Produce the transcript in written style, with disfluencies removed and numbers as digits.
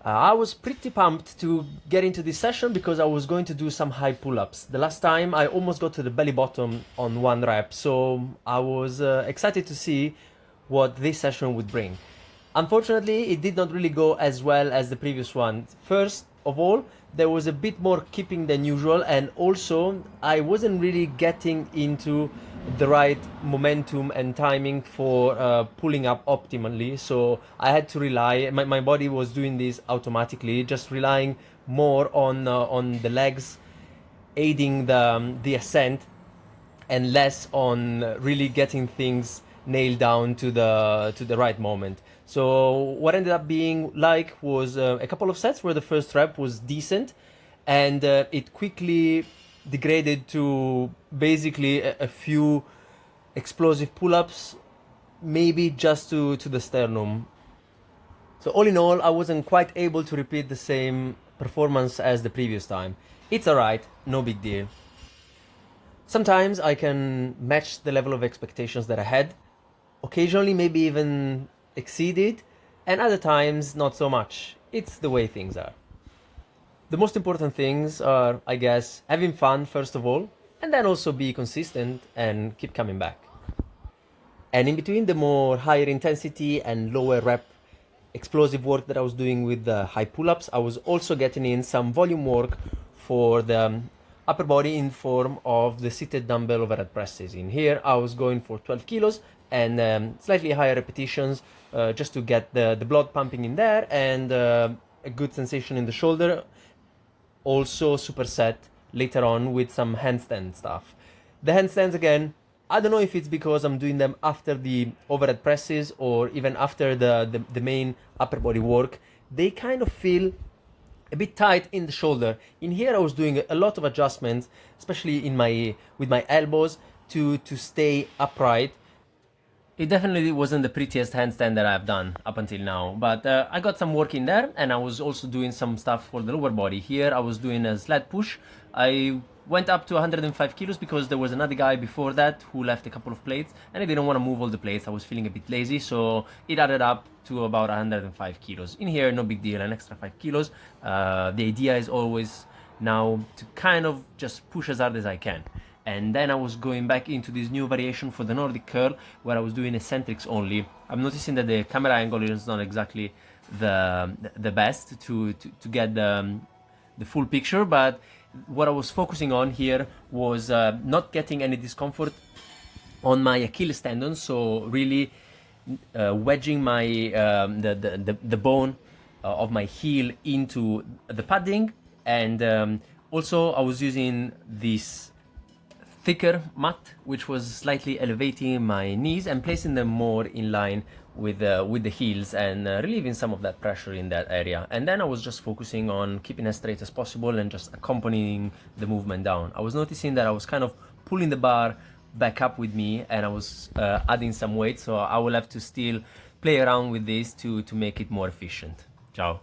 I was pretty pumped to get into this session because I was going to do some high pull-ups. The last time I almost got to the belly bottom on one rep, so I was excited to see what this session would bring. Unfortunately, it did not really go as well as the previous one. First of all, there was a bit more keeping than usual, and also I wasn't really getting into the right momentum and timing for pulling up optimally. So I had to rely. My body was doing this automatically, just relying more on the legs aiding the ascent and less on really getting things nailed down to the right moment. So what ended up being like was a couple of sets where the first rep was decent, and it quickly degraded to basically a few explosive pull-ups, maybe just to the sternum. So all in all, I wasn't quite able to repeat the same performance as the previous time. It's alright, no big deal. Sometimes I can match the level of expectations that I had, occasionally maybe even exceed it, and other times not so much. It's the way things are. The most important things are, I guess, having fun first of all, and then also be consistent and keep coming back. And in between the more higher intensity and lower rep explosive work that I was doing with the high pull-ups, I was also getting in some volume work for the upper body in form of the seated dumbbell overhead presses. In here, I was going for 12 kilos and slightly higher repetitions just to get the blood pumping in there and a good sensation in the shoulder. Also superset later on with some handstand stuff. The handstands again, I don't know if it's because I'm doing them after the overhead presses or even after the main upper body work. They kind of feel a bit tight in the shoulder. In here I was doing a lot of adjustments, especially with my elbows to stay upright. It definitely wasn't the prettiest handstand that I've done up until now, but I got some work in there, and I was also doing some stuff for the lower body. Here I was doing a sled push. I went up to 105 kilos because there was another guy before that who left a couple of plates, and I didn't want to move all the plates. I was feeling a bit lazy, so it added up to about 105 kilos. In here, no big deal, an extra 5 kilos. The idea is always now to kind of just push as hard as I can. And then I was going back into this new variation for the Nordic curl where I was doing eccentrics only. I'm noticing that the camera angle is not exactly the best to get the full picture, but what I was focusing on here was not getting any discomfort on my Achilles tendon, so really wedging my the bone of my heel into the padding, and also I was using this thicker mat, which was slightly elevating my knees and placing them more in line with the heels and relieving some of that pressure in that area. And then I was just focusing on keeping as straight as possible and just accompanying the movement down. I was noticing that I was kind of pulling the bar back up with me, and I was adding some weight, so I will have to still play around with this to make it more efficient. Ciao.